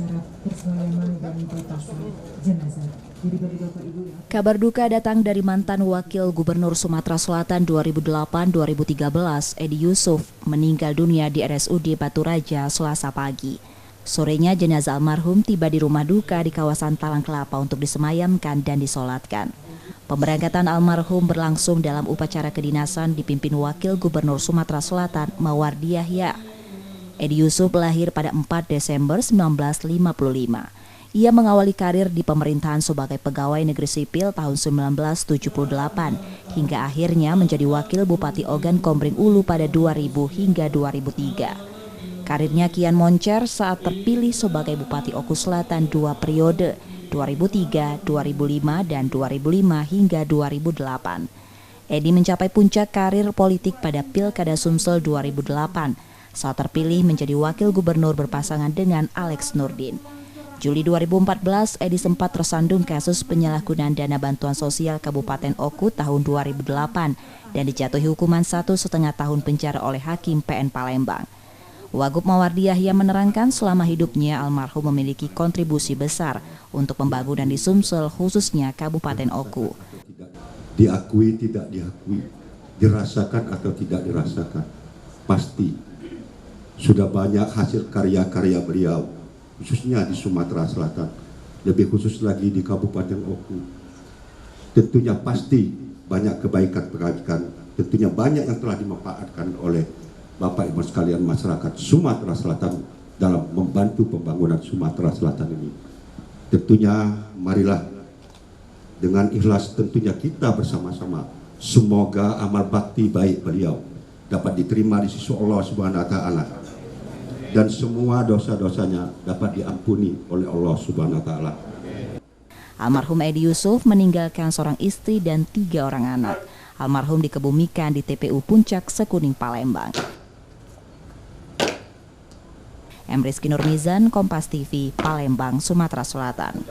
upacara persemayaman dan pelepasan jenazah. Jadi bagi Bapak Ibu yang... Kabar duka datang dari mantan Wakil Gubernur Sumatera Selatan 2008-2013, Edi Yusuf, meninggal dunia di RSUD Batu Raja Selasa pagi. Sorenya jenazah almarhum tiba di rumah duka di kawasan Talang Kelapa untuk disemayamkan dan disolatkan. Pemberangkatan almarhum berlangsung dalam upacara kedinasan dipimpin Wakil Gubernur Sumatera Selatan Mawardi Yahya. Edi Yusuf lahir pada 4 Desember 1955. Ia mengawali karir di pemerintahan sebagai pegawai negeri sipil tahun 1978 hingga akhirnya menjadi wakil Bupati Ogan Komering Ulu pada 2000 hingga 2003. Karirnya kian moncer saat terpilih sebagai Bupati Oku Selatan 2 periode 2003, 2005, dan 2005 hingga 2008. Edi mencapai puncak karir politik pada Pilkada Sumsel 2008 saat terpilih menjadi wakil gubernur berpasangan dengan Alex Nurdin. Juli 2014, Edi sempat tersandung kasus penyalahgunaan dana bantuan sosial Kabupaten Oku tahun 2008 dan dijatuhi hukuman 1,5 tahun penjara oleh Hakim PN Palembang. Wagub Mawardi Yahya menerangkan selama hidupnya almarhum memiliki kontribusi besar untuk pembangunan di Sumsel khususnya Kabupaten Oku. Diakui, tidak diakui, dirasakan atau tidak dirasakan, pasti sudah banyak hasil karya-karya beliau, khususnya di Sumatera Selatan, lebih khusus lagi di Kabupaten Oku. Tentunya pasti banyak kebaikan-kebaikan, tentunya banyak yang telah dimanfaatkan oleh Bapak Ibu sekalian masyarakat Sumatera Selatan dalam membantu pembangunan Sumatera Selatan ini. Tentunya marilah dengan ikhlas tentunya kita bersama-sama, semoga amal bakti baik beliau dapat diterima di sisi Allah Subhanahu wa taala dan semua dosa-dosanya dapat diampuni oleh Allah Subhanahu wa taala. Almarhum Edi Yusuf meninggalkan seorang istri dan 3 orang anak. Almarhum dikebumikan di TPU Puncak Sekuning Palembang. Rizky Nurmizan, Kompas TV, Palembang, Sumatera Selatan.